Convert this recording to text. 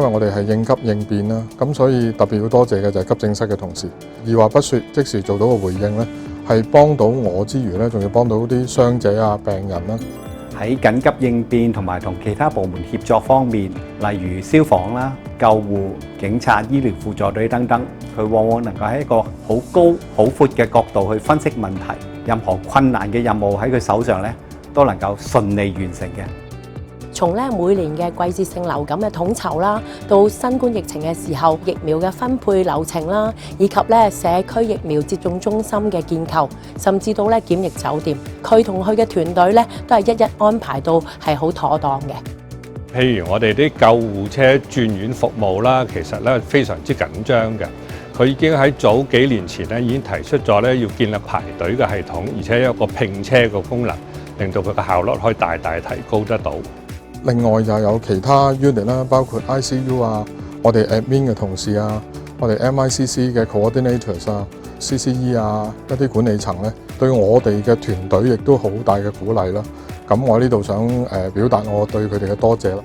因為我哋係應急應變啦，咁所以特別要多謝嘅就係急症室嘅同事，二話不說即時做到個回應咧，係幫到我之餘咧，仲要幫到啲傷者啊、病人啦。喺緊急應變同埋同其他部門協作方面，例如消防啦、救護、警察、醫療輔助隊等等，佢往往能夠喺一個好高、好闊嘅角度去分析問題，任何困難嘅任務喺佢手上咧，都能夠順利完成嘅。從每年嘅季節性流感嘅統籌啦，到新冠疫情嘅時候疫苗嘅分配流程啦，以及社區疫苗接種中心嘅建構，甚至到檢疫酒店，佢同佢嘅團隊都係一一安排到係好妥當嘅。譬如我哋啲救護車轉院服務啦，其實非常之緊張嘅。佢已經喺早幾年前已經提出咗要建立排隊嘅系統，而且有個拼車嘅功能，令到佢嘅效率可以大大提高得到。另外又有其他 unit 啦，包括 ICU 啊，我哋 admin 嘅同事啊，我哋 MICC 嘅 coordinators 啊、CCE 啊，一啲管理層咧，對我哋嘅團隊亦都好大嘅鼓勵啦。咁我呢度想表達我對佢哋嘅多謝啦。